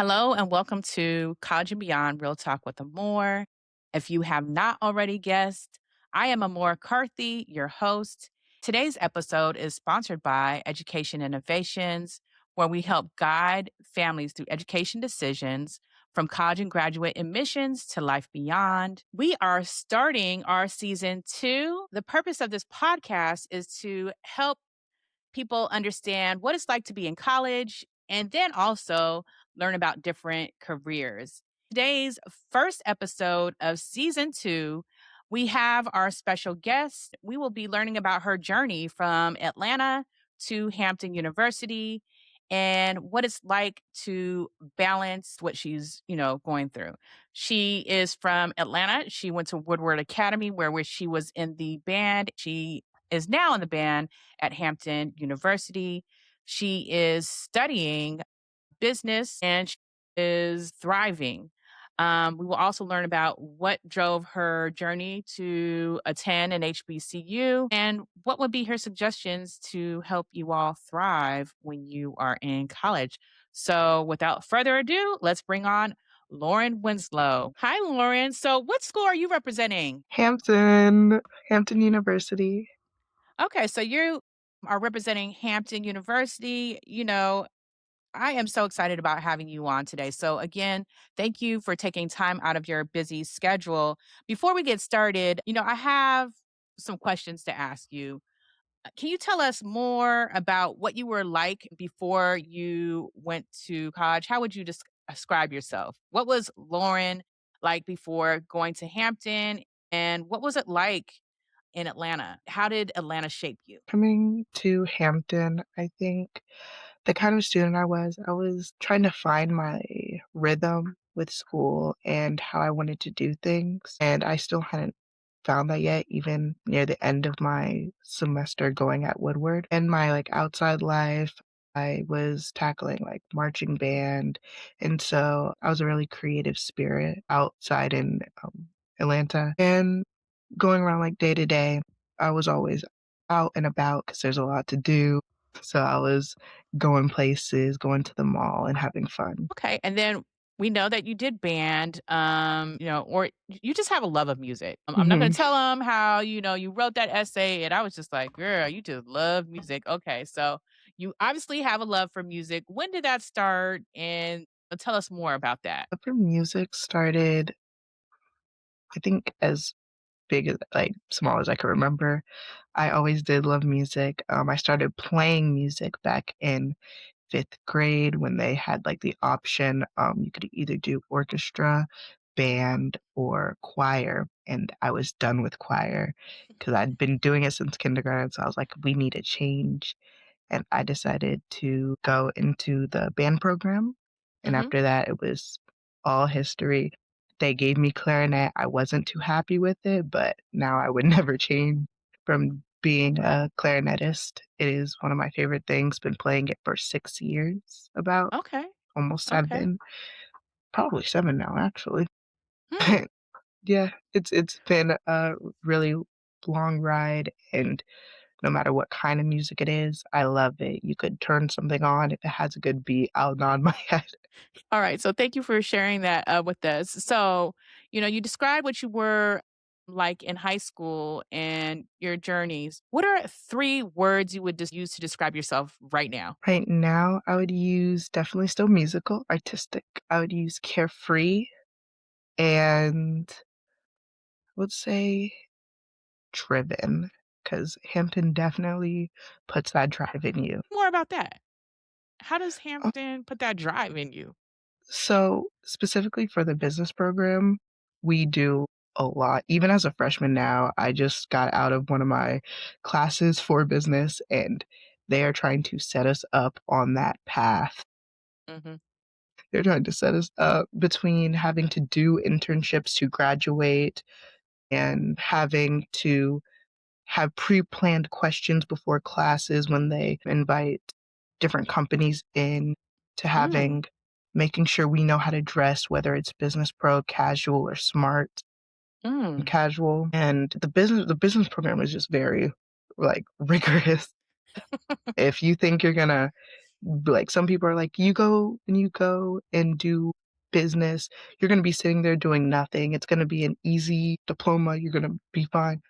Hello and welcome to College and Beyond Real Talk with Amour. If you have not already guessed, I am Amour Carthy, your host. Today's episode is sponsored by Education Innovations, where we help guide families through education decisions from college and graduate admissions to life beyond. We are starting our season 2. The purpose of this podcast is to help people understand what it's like to be in college and then also learn about different careers. Today's first episode of season 2, we have our special guest. We will be learning about her journey from Atlanta to Hampton University and what it's like to balance what she's going through. She is from Atlanta. She went to Woodward Academy where she was in the band. She is now in the band at Hampton University. She is studying business and she is thriving. We will also learn about what drove her journey to attend an HBCU and what would be her suggestions to help you all thrive when you are in college. So, without further ado, let's bring on Lauren Winslow. Hi, Lauren. So, what school are you representing? Hampton University. Okay, so you are representing Hampton University. I am so excited about having you on today. So, again, thank you for taking time out of your busy schedule. Before we get started, I have some questions to ask you. Can you tell us more about what you were like before you went to college? How would you describe yourself? What was Lauren like before going to Hampton? And what was it like in Atlanta? How did Atlanta shape you? Coming to Hampton, I think the kind of student I was trying to find my rhythm with school and how I wanted to do things, and I still hadn't found that yet, even near the end of my semester going at Woodward. In my, outside life, I was tackling, marching band, and so I was a really creative spirit outside in, Atlanta, and going around, day to day, I was always out and about because there's a lot to do. So I was going places, going to the mall and having fun. Okay. And then we know that you did band, or you just have a love of music. I'm not going Mhm. to tell them how, you wrote that essay. And I was just like, girl, you just love music. Okay. So you obviously have a love for music. When did that start? And tell us more about that. Upper music started, I think, as big as small as I could remember. I always did love music. I started playing music back in 5th grade when they had, the option, you could either do orchestra, band, or choir, and I was done with choir because 'cause I'd been doing it since kindergarten, so I was like, "We need a change," and I decided to go into the band program, and Hmm. after that, it was all history. They gave me clarinet. I wasn't too happy with it, but now I would never change from being a clarinetist. It is one of my favorite things, been playing it for 6 years about, Okay. almost Okay. 7, probably 7 now, actually. Hmm. Yeah, it's been a really long ride, and no matter what kind of music it is, I love it. You could turn something on, if it has a good beat, I'll nod my head. All right. So thank you for sharing that with us. So, you described what you were like in high school and your journeys. What are 3 words you would just use to describe yourself right now? Right now, I would use definitely still musical, artistic. I would use carefree, and I would say driven, because Hampton definitely puts that drive in you. More about that. How does Um, Hampton put that drive in you? so specifically for the business program, we do a lot. Even as a freshman now, I just got out of one of my classes for business, and they are trying to set us up on that path. Hmm. They're trying to set us up between having to do internships to graduate and having to have pre-planned questions before classes when they invite different companies in, to Mm, having making sure we know how to dress, whether it's business pro, casual, or smart and mm. casual. And the business program is just very, rigorous. If you think you're gonna Like, some people are like, "You go and do business, you're gonna be sitting there doing nothing. It's gonna be an easy diploma, you're gonna be fine."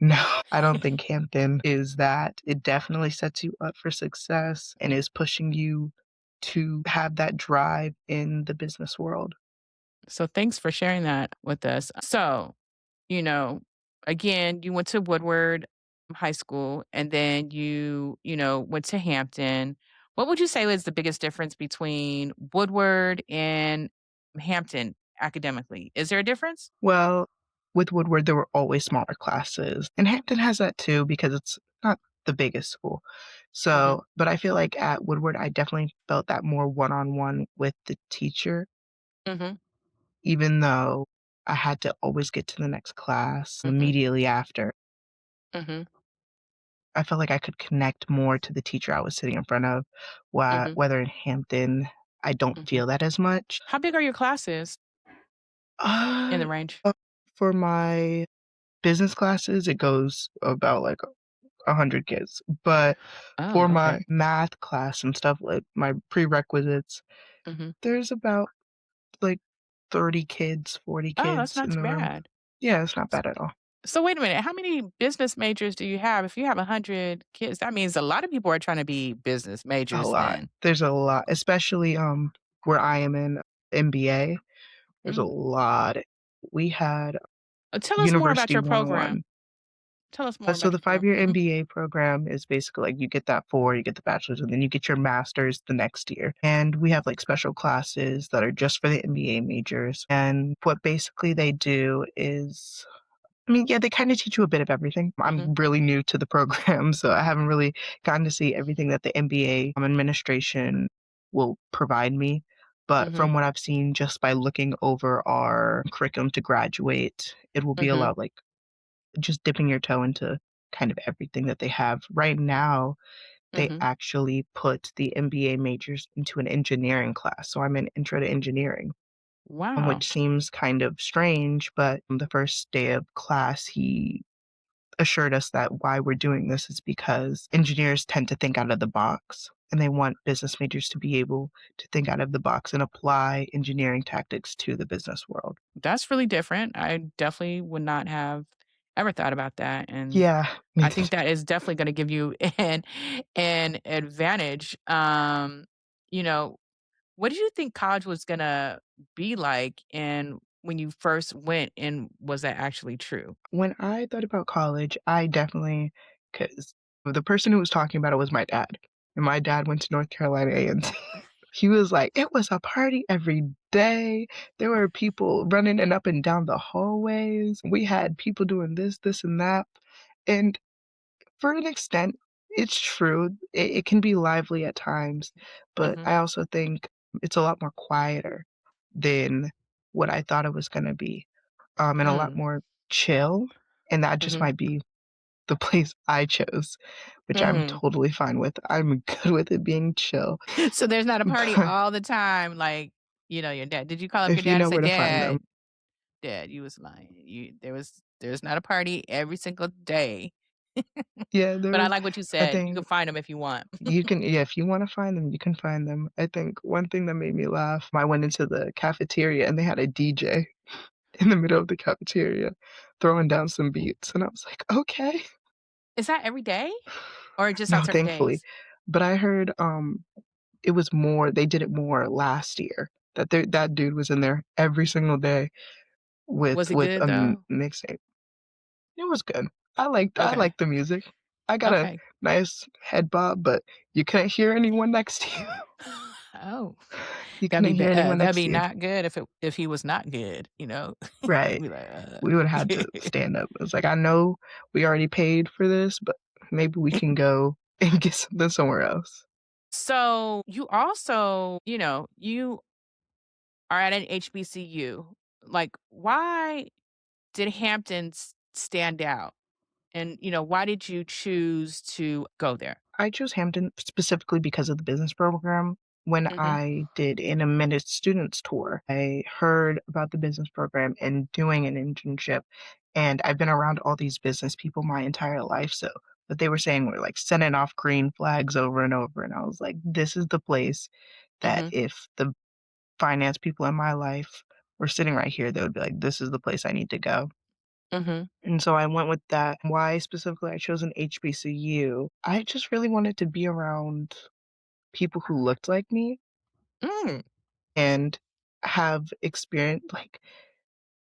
No, I don't think Hampton is that. It definitely sets you up for success and is pushing you to have that drive in the business world. So thanks for sharing that with us. So, you know, again, you went to Woodward High School and then went to Hampton. What would you say was the biggest difference between Woodward and Hampton academically? Is there a difference? Well, with Woodward, there were always smaller classes, and Hampton has that too because it's not the biggest school. Mhm. But I feel like at Woodward, I definitely felt that more one-on-one with the teacher, Mhm. even though I had to always get to the next class Mhm. immediately after. Mhm. I felt like I could connect more to the teacher I was sitting in front of, Mhm. whether in Hampton, I don't Mhm. feel that as much. How big are your classes in Uh, the range? for my business classes, it goes about, like, 100 kids, but Oh, for my okay. math class and stuff, like my prerequisites, Mhm. there's about, like, 30 kids, 40 Oh, that's kids not in too the room. bad. Yeah, it's not S bad at all. so wait a minute, how many business majors do you have? If you have 100 kids, that means a lot of people are trying to be business A majors lot. then. There's a lot, especially, where I am in MBA, there's a Mhm. lot. We had Tell us more about University your program. 101. Tell us more So about the your program. 5-year Mhm. MBA program is basically like you get that 4, you get the bachelor's, and then you get your master's the next year. And we have like special classes that are just for the MBA majors. And what basically they do is, I mean, yeah, they kind of teach you a bit of everything. Mhm. I'm really new to the program, so I haven't really gotten to see everything that the MBA administration will provide me. But Mhm. from what I've seen just by looking over our curriculum to graduate, it will be a Mhm. lot like just dipping your toe into kind of everything that they have. Right now, they Mhm. actually put the MBA majors into an engineering class. So I'm in intro to engineering, Wow. which seems kind of strange, but the first day of class, he assured us that why we're doing this is because engineers tend to think out of the box and they want business majors to be able to think out of the box and apply engineering tactics to the business world. That's really different. I definitely would not have ever thought about that, and Yeah, me I think too. that is definitely gonna give you an advantage. You know, what did you think college was gonna be like, and when you first went, and was that actually true? When I thought about college, I definitely, because the person who was talking about it was my dad, and my dad went to North Carolina A&T. He was like, "It was a party every day. There were people running and up and down the hallways. We had people doing this, this, and that." And for an extent, it's true. It can be lively at times, but Mhm. I also think it's a lot more quieter than what I thought it was gonna be, and a lot Mm. more chill, and that just Mhm. might be the place I chose, which I'm Mhm. totally fine with. I'm good with it being chill, So there's not a party but all the time, like, your dad did you call up your if you dad and know say, where to find them. Dad, you was lying. There's not a party every single day." Yeah, there But I was like what you a said. You can thing find them if you want. you can yeah, if you wanna find them, you can find them. I think one thing that made me laugh, I went into the cafeteria and they had a DJ in the middle of the cafeteria throwing down some beats, and I was like, "Okay." Is that every day or just on No, certain thankfully. days? But I heard, it was more they did it more last year, that dude was in there every single day Was it with good a though? mixtape. It was good. I Okay. liked the music. I got a Okay. nice head bob, but you couldn't hear anyone next to you. Oh, You couldn't hear anyone that'd next be to you. not good if he was not good, you know? Right. Be like, We would've had to stand up. It was like, "I know we already paid for this, but maybe we can go and get something somewhere else." So, you also, you are at an HBCU. Like, why did Hampton stand out? And, why did you choose to go there? I chose Hampton specifically because of the business program. When Mhm. I did an admitted students tour, I heard about the business program and doing an internship, and I've been around all these business people my entire life, so but they were saying we're, like, sending off green flags over and over, and I was like, "This is the place that Mhm. if the finance people in my life were sitting right here, they would be like, 'This is the place I need to go.'" Mhm. And so I went with that. Why specifically I chose an HBCU, I just really wanted to be around people who looked like me Mm. and have experience like,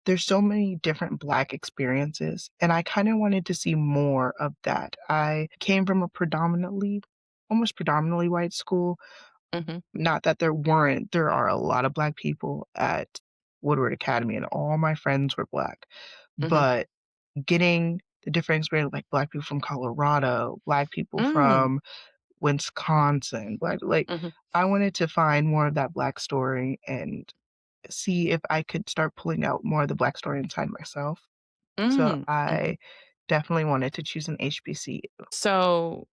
there's so many different Black experiences, and I kinda wanted to see more of that. I came from a almost predominantly white school. Mhm. Not that there are a lot of Black people at Woodward Academy, and all my friends were Black, Mhm. but getting the different experience, like, Black people from Colorado, Black people Mm. from Wisconsin, Mhm. I wanted to find more of that Black story and see if I could start pulling out more of the Black story inside myself. So Mm. Mhm. I definitely wanted to choose an HBCU. So,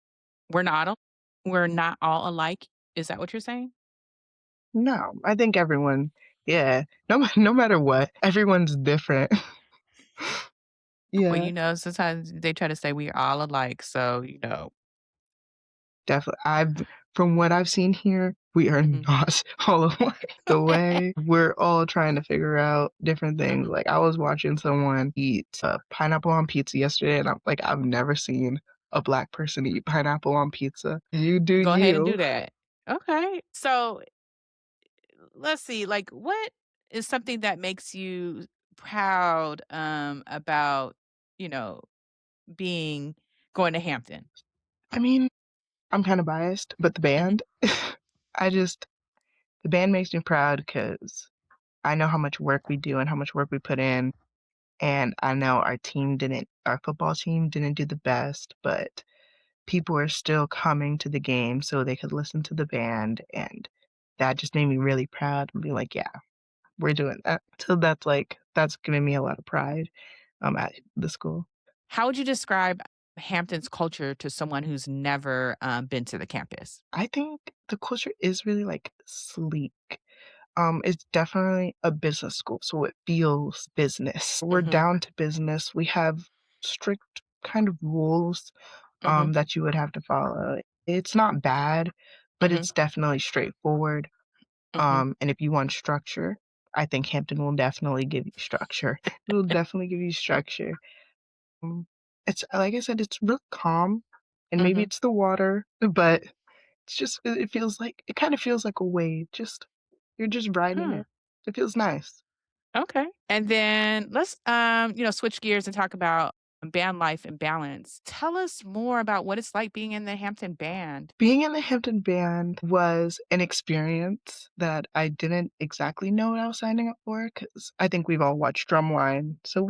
we're not al we're not all alike? Is that what you're saying? No, I think everyone, yeah, no matter what, everyone's different. Well, Yeah, sometimes they try to say we all alike, so, definitely. From what I've seen here, we are Mhm. not all alike. The way we're all trying to figure out different things. Mhm. Like, I was watching someone eat pineapple on pizza yesterday, and I'm like, I've never seen a Black person eat pineapple on pizza. You do Go ahead and you. do that. Okay. So, let's see, like, what is something that makes you proud, about, you know, being going to Hampton? I mean, I'm kinda biased, but the Mhm. band, I just the band makes me proud because I know how much work we do and how much work we put in, and I know our football team didn't do the best, but people are still coming to the game so they could listen to the band, and that just made me really proud and be like, "Yeah, we're doing that." So that's giving me a lot of pride, at the school. How would you describe Hampton's culture to someone who's never, been to the campus? I think the culture is really, like, sleek. It's definitely a business school, so it feels business. We're Mhm. down to business. We have strict kind of rules, Mhm. that you would have to follow. It's not bad, but Mhm. it's definitely straightforward. Mhm. And if you want structure, I think Hampton will definitely give you structure. It will definitely give you structure. Mm, it's like I said, it's real calm, and maybe Mhm. it's the water, but it feels like it kinda feels like a wave, just you're just riding Hmm. it. It feels nice. Okay. And then let's switch gears and talk about band life and balance. Tell us more about what it's like being in the Hampton band. Being in the Hampton band was an experience that I didn't exactly know what I was signing up for because I think we've all watched Drumline, so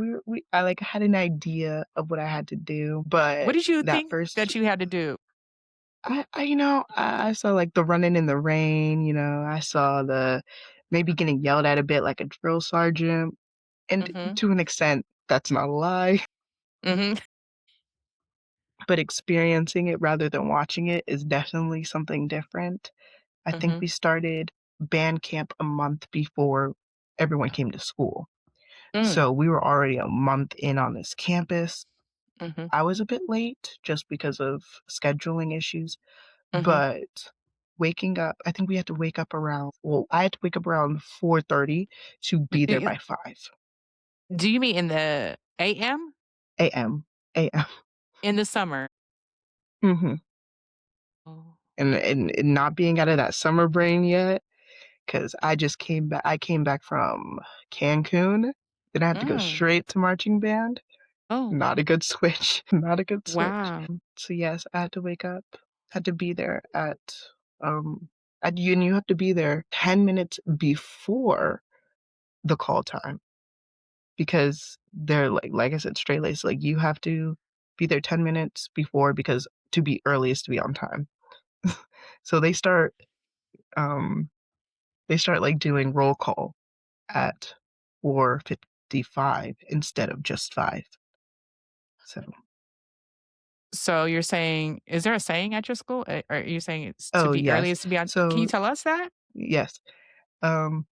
I, like, had an idea of what I had to do, What but did you that think first that you had to do? I saw, like, the running in the rain, I saw the maybe getting yelled at a bit like a drill sergeant, and Mhm. to an extent, that's not a lie. Mhm. But experiencing it rather than watching it is definitely something different. I think Mhm. we started band camp a month before everyone came to school. Mm. So we were already a month in on this campus. Mhm. I was a bit late just because of scheduling issues, Mhm. but waking up, I think we had to wake up I had to wake up around 4:30 to be there by 5 Do you mean in the AM? AM, AM. In the summer? Mhm. Oh. And not being out of that summer brain yet, 'cause I came back from Cancun, then I had to go Mm. straight to marching band. Oh, Not a good switch, not a good switch. wow. So, yes, I had to wake up, had to be there um, and you have to be there 10 minutes before the call time because they're like I said, straight laced, like, you have to be there 10 minutes before because to be early is to be on time. So um, they start, like, doing roll call at 4:55 instead of just 5. So So you're saying is there a saying at your school? Are you saying it's to oh, be early yes. is to be on can you So tell us that? yes.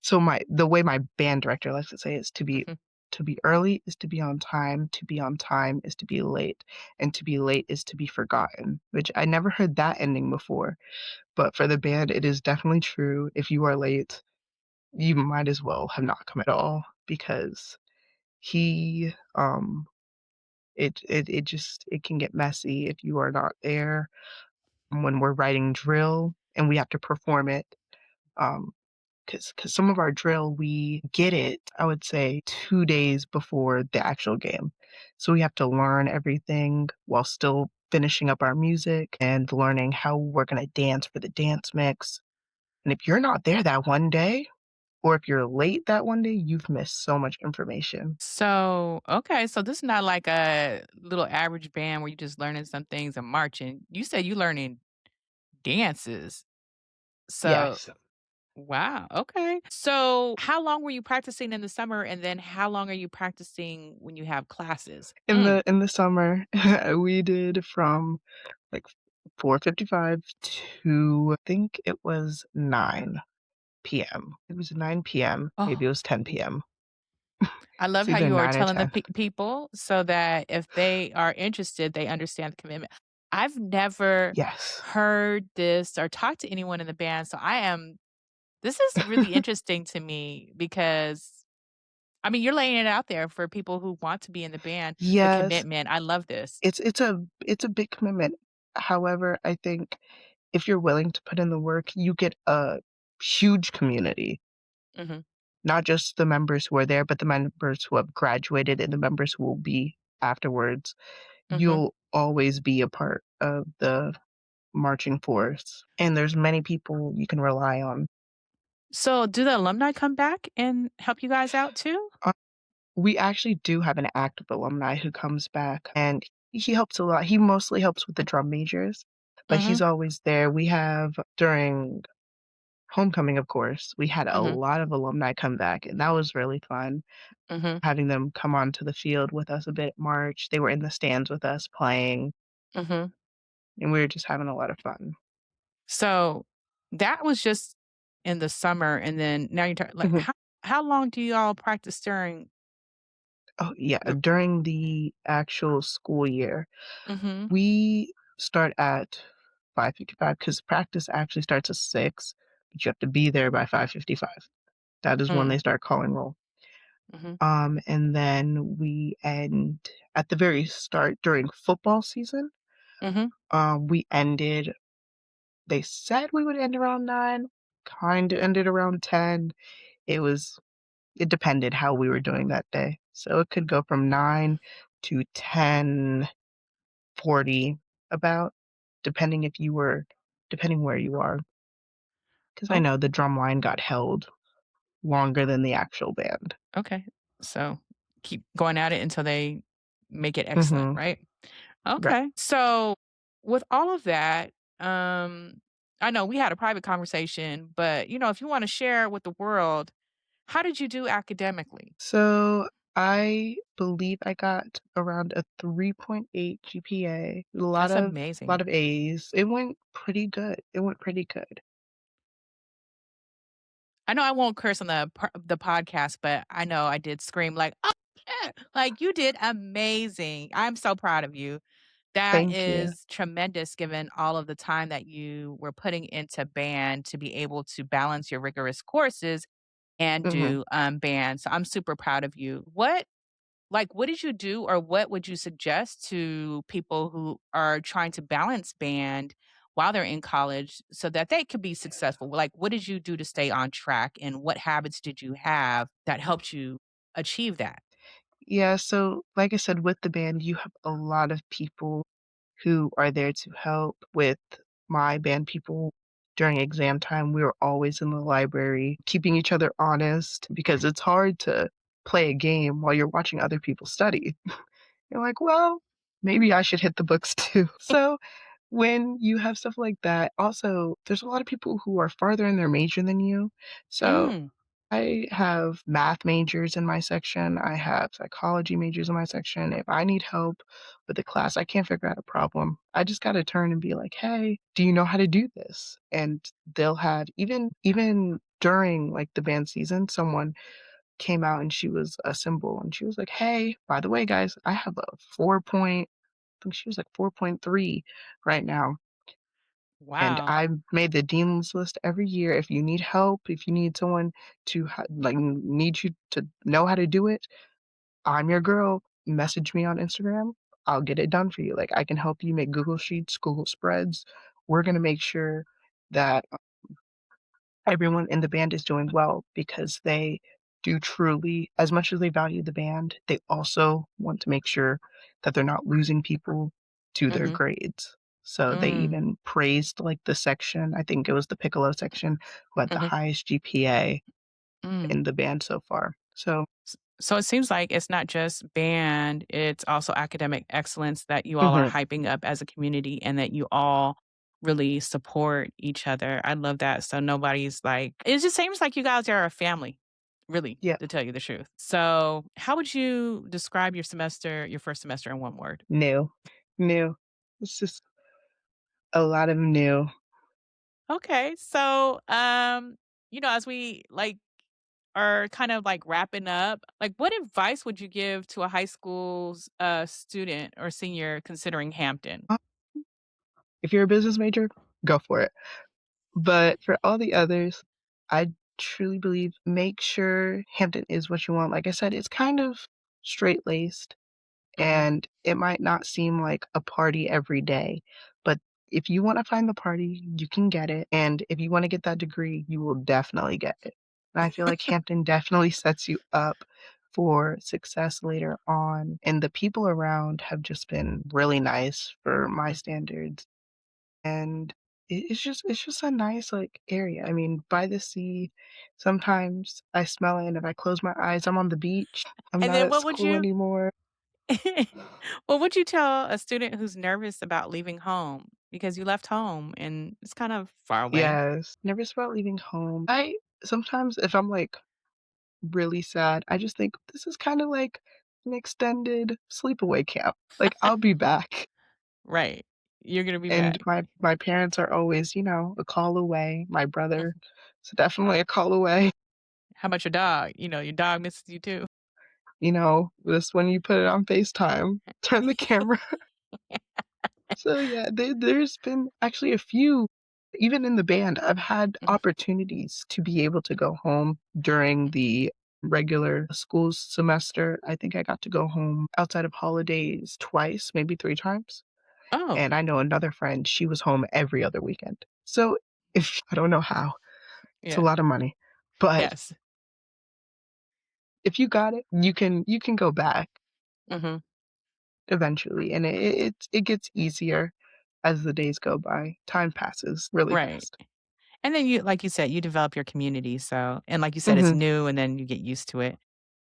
So the way my band director likes to say is to be Mhm. To be early is to be on time is to be late, and to be late is to be forgotten, which I never heard that ending before. But for the band, it is definitely true. If you are late, you might as well have not come at all because he, it just it can get messy if you are not there when we're writing drill and we have to perform it. Um, because some of our drill, we get it, I would say, 2 days before the actual game. So we have to learn everything while still finishing up our music and learning how we're gonna dance for the dance mix. And if you're not there that one day, or if you're late that one day, you've missed so much information. So, okay, so this is not like a little average band where you're just learning some things and marching. You said you learning dances. So, Yes. wow, okay. So, how long were you practicing in the summer, and then how long are you practicing when you have classes? Mm. In the summer, we did from, like, 4:55 to I think it was 9 PM. It was 9 PM, maybe Oh, it was 10 PM. I love It's how either you are 9 or telling the 10. people so that if they are interested, they understand the commitment. I've never Yes. heard this or talked to anyone in the band, so this is really interesting to me because, I mean, you're laying it out there for people who want to be in the band, the Yes, commitment. I love this. it's a big commitment. However, I think if you're willing to put in the work, you get a huge community, Mhm, not just the members who are there, but the members who have graduated and the members who will be afterwards. mhm. You'll always be a part of the marching force, and there's many people you can rely on. So, do the alumni come back and help you guys out too? Uh, we actually do have an active alumni who comes back, and he helps a lot. He mostly helps with the drum majors, but Mhm, he's always there. We have during homecoming, of course, we had a mhm, lot of alumni come back, and that was really fun, mhm, having them come onto the field with us a bit March. They were in the stands with us playing, mhm. and we were just having a lot of fun. So, that was just in the summer, and then now you're talking like, Mhm. how long do you all practice during Oh, yeah, the during the actual school year, Mhm, we start at 5:55 because practice actually starts at 6, but you have to be there by 5:55. That is when mm, they start calling roll. mhm, And then we end at the very start during football season. mhm. We ended they said we would end around 9, kinda ended around 10. It was it depended how we were doing that day. So it could go from 9 to 10:40 about, depending if you were depending where you are. Because I Okay. know the drum line got held longer than the actual band. Okay. So keep going at it until they make it excellent, Mhm. right? Right. Okay. So with all of that, I know we had a private conversation, but if you want to share with the world, how did you do academically? So, I believe I got around a 3.8 GPA, a That's lot amazing. of A's. It went pretty good. It went pretty good. I know I won't curse on the podcast, but I know I did scream like, "Oh, yeah!" Like you did amazing. I'm so proud of you. That Thank you. is tremendous given all of the time that you were putting into band to be able to balance your rigorous courses and Mhm. do, band. So I'm super proud of you. What did you do or what would you suggest to people who are trying to balance band while they're in college so that they could be successful? Like, what did you do to stay on track, and what habits did you have that helped you achieve that? Yeah, so, like I said, with the band, you have a lot of people who are there to help. With my band people, during exam time, we were always in the library, keeping each other honest because it's hard to play a game while you're watching other people study. You're like, "Well, maybe I should hit the books too." So, when you have stuff like that also, there's a lot of people who are farther in their major than you. So, Mm, I have math majors in my section, I have psychology majors in my section. If I need help with a class, I can't figure out a problem, I just gotta turn and be like, "Hey, do you know how to do this?" And they'll have even during, like, the band season, someone came out and she was a symbol and she was like, "Hey, by the way, guys, I have a 4 point," I think she was like 4.3 right now. And Wow. I made the dean's list every year. If you need help, if you need someone to need you to know how to do it, I'm your girl. Message me on Instagram. I'll get it done for you. Like I can help you make Google Sheets, Google Spreads. We're gonna make sure that everyone in the band is doing well because they do truly, as much as they value the band, they also want to make sure that they're not losing people to their Mhm. grades. So they Mm. even praised like the section, I think it was the piccolo section, who had the Mhm. highest GPA Mm. in the band so far. So So it seems like it's not just band, it's also academic excellence that you all are mhm, hyping up as a community and that you all really support each other. I love that. So nobody's like, it just seems like you guys are a family, really, yeah, to tell you the truth. So, how would you describe your semester, your first semester in one word? new, new. It's just a lot of new. Okay. So, as we are kind of like wrapping up, like what advice would you give to a high school's student or senior considering Hampton? If you're a business major, go for it. But for all the others, I truly believe make sure Hampton is what you want. Like I said, it's kind of straight-laced, Mhm. and it might not seem like a party every day, but if you wanna find the party, you can get it, and if you wanna get that degree, you will definitely get it. And I feel like Hampton definitely sets you up for success later on, and the people around have just been really nice for my standards. And it's just a nice, like, area. I mean, by the sea, sometimes I smell it, and if I close my eyes, I'm on the beach. I'm And not then at school anymore. what would you tell a student who's nervous about leaving home because you left home and it's kind of far away? Yes, nervous about leaving home. I sometimes if I'm, like, really sad, I just think this is kinda like an extended sleepaway camp. Like, I'll be back, Right. You're gonna be and back. my parents are always, a call away. My brother Mhm. is definitely a call away. How about your dog? Your dog misses you too. This when you put it on FaceTime, turn the camera. So, yeah, there's been actually a few even in the band, I've had Mhm. opportunities to be able to go home during the regular school semester. I think I got to go home outside of holidays twice, maybe 3 times, Oh, and I know another friend, she was home every other weekend. So, if I don't know how, it's a yeah. lot of money, but Yes. if you got it, you can go back Mhm. eventually, and it gets easier as the days go by. Time passes really Right. fast. And then you like you said, you develop your community, so and like you said, it's Mhm. new and then you get used to it.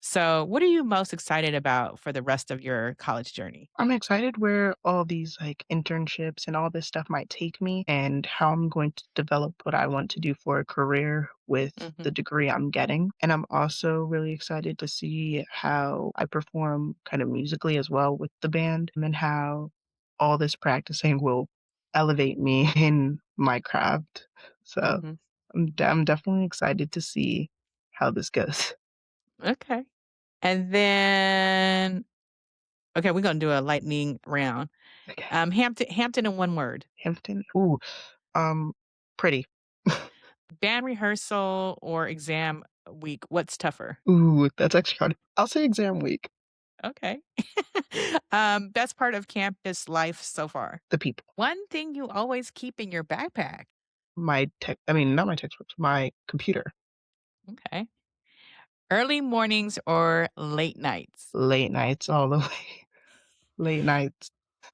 So, what are you most excited about for the rest of your college journey? I'm excited where all these like internships and all this stuff might take me and how I'm going to develop what I want to do for a career with the Mhm. degree I'm getting. And I'm also really excited to see how I perform kind of musically as well with the band and how all this practicing will elevate me in my craft. So Mhm. I'm definitely excited to see how this goes. Okay. And then okay, we're gonna do a lightning round. Okay. Hampton in one word. Hampton. Ooh, um, pretty. Band rehearsal or exam week, what's tougher? Ooh, that's actually hard. I'll say exam week. Okay. Best part of campus life so far? The people. One thing you always keep in your backpack. Not my textbooks, my computer. Okay. Early mornings or late nights? Late nights all the way. Late nights.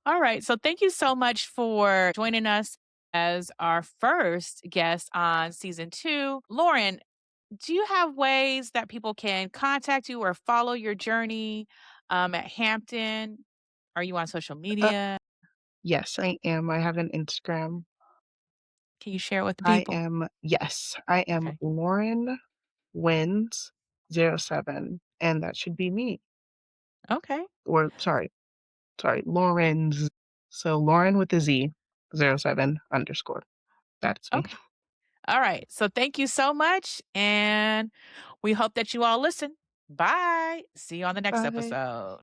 All right. So thank you so much for joining us as our first guest on season two. Lauren, do you have ways that people can contact you or follow your journey at Hampton? Are you on social Uh, media? yes, I am. I have an Instagram. Can you share it with the people? I am Okay. Lauren Wins 07, and that should be me. Okay. Or sorry, Lauren's. So Lauren with a Z, 07 underscore. That's me. Okay. All right. So thank you so much. And we hope that you all listen. Bye. See you on the next Bye. episode.